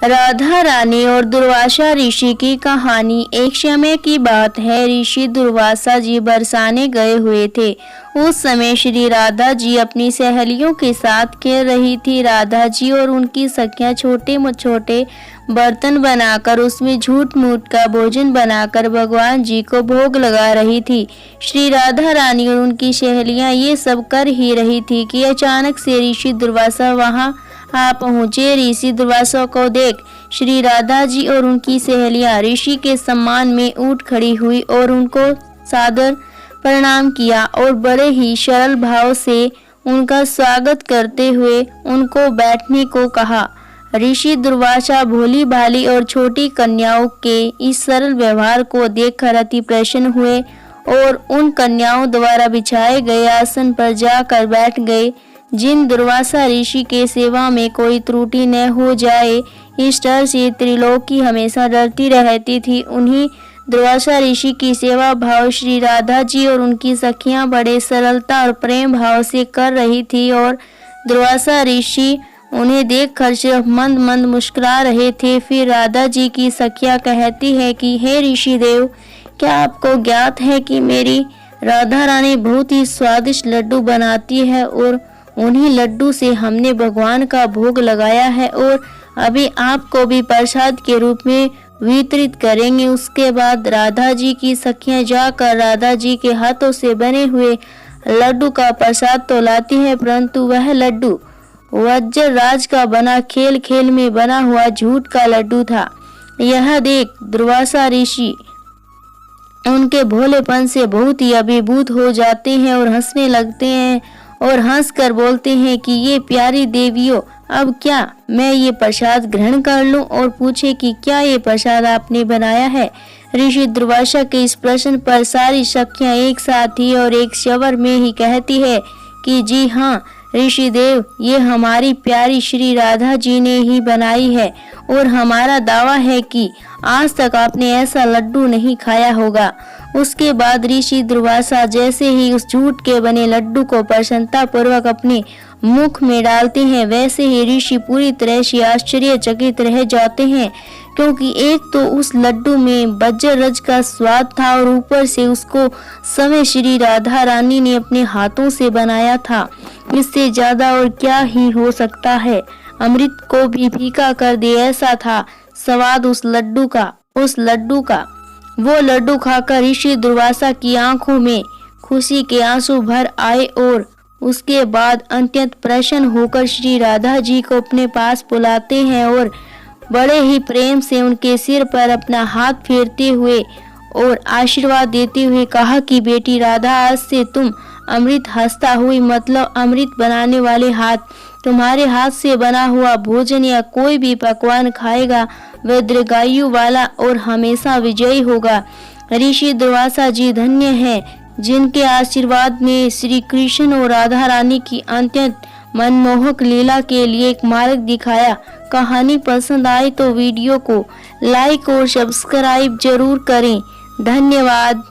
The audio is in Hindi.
राधा रानी और दुर्वासा ऋषि की कहानी। एक समय की बात है, ऋषि दुर्वासा जी बरसाने गए हुए थे। उस समय श्री राधा जी अपनी सहेलियों के साथ खेल रही थी। राधा जी और उनकी सखियां छोटे छोटे बर्तन बनाकर उसमें झूठ मूठ का भोजन बनाकर भगवान जी को भोग लगा रही थी। श्री राधा रानी और उनकी सहेलियां ये सब कर ही रही थी कि अचानक से ऋषि दुर्वासा वहां आ पहुँचे। ऋषि दुर्वासा को देख श्री राधा जी और उनकी सहेलियां ऋषि के सम्मान में उठ खड़ी हुई और उनको सादर प्रणाम किया और बड़े ही सरल भाव से उनका स्वागत करते हुए उनको बैठने को कहा। ऋषि दुर्वासा भोली भाली और छोटी कन्याओं के इस सरल व्यवहार को देखकर अति प्रसन्न हुए और उन कन्याओं द्वारा बिछाए गए आसन पर जाकर बैठ गए। जिन दुर्वासा ऋषि के सेवा में कोई त्रुटि न हो जाए, इस डर से त्रिलोकी हमेशा डरती रहती थी। उन्हीं दुर्वासा ऋषि की सेवा भाव श्री राधा जी और उनकी सखियां बड़े सरलता और प्रेम भाव से कर रही थी और दुर्वासा ऋषि उन्हें देखकर सिर्फ मंद मंद मुस्कुरा रहे थे। फिर राधा जी की सखियां कहती है कि हे ऋषि देव, क्या आपको ज्ञात है कि मेरी राधा रानी बहुत ही स्वादिष्ट लड्डू बनाती है और उन्हीं लड्डू से हमने भगवान का भोग लगाया है और अभी आपको भी प्रसाद के रूप में वितरित करेंगे। उसके बाद राधा जी की सखियां जाकर राधा जी के हाथों से बने हुए लड्डू का प्रसाद तो लाती है, परंतु वह लड्डू वज्र राज का बना खेल खेल में बना हुआ झूठ का लड्डू था। यह देख दुर्वासा ऋषि उनके भोलेपन से बहुत ही अभिभूत हो जाते हैं और हंसने लगते हैं और हंसकर बोलते हैं कि ये प्यारी देवियों, अब क्या मैं ये प्रसाद ग्रहण कर लूं? और पूछे कि क्या ये प्रसाद आपने बनाया है? ऋषि दुर्वासा के इस प्रश्न पर सारी सखियां एक साथ ही और एक स्वर में ही कहती है कि जी हाँ ऋषि देव, ये हमारी प्यारी श्री राधा जी ने ही बनाई है और हमारा दावा है कि आज तक आपने ऐसा लड्डू नहीं खाया होगा। उसके बाद ऋषि दुर्वासा जैसे ही उस झूठ के बने लड्डू को प्रसन्नता पूर्वक अपने मुख में डालते हैं, वैसे ही ऋषि पूरी तरह से आश्चर्यचकित रह जाते हैं, क्योंकि एक तो उस लड्डू में वज्ररज का स्वाद था और ऊपर से उसको समय श्री राधा रानी ने अपने हाथों से बनाया था। इससे ज्यादा और क्या ही हो सकता है। अमृत को भी फीका कर दे ऐसा था स्वाद उस लड्डू का। वो लड्डू खाकर ऋषि दुर्वासा की आंखों में खुशी के आंसू भर आए और उसके बाद अत्यंत प्रसन्न होकर श्री राधा जी को अपने पास बुलाते हैं और बड़े ही प्रेम से उनके सिर पर अपना हाथ फेरते हुए और आशीर्वाद देते हुए कहा कि बेटी राधा, आज से तुम अमृत हंसता हुई, मतलब अमृत बनाने वाले हाथ, तुम्हारे हाथ से बना हुआ भोजन या कोई भी पकवान खाएगा वह दीर्घायु वाला और हमेशा विजयी होगा। ऋषि दुर्वासा जी धन्य हैं जिनके आशीर्वाद में श्री कृष्ण और राधा रानी की अत्यंत मनमोहक लीला के लिए एक मार्ग दिखाया। कहानी पसंद आए तो वीडियो को लाइक और सब्सक्राइब जरूर करें। धन्यवाद।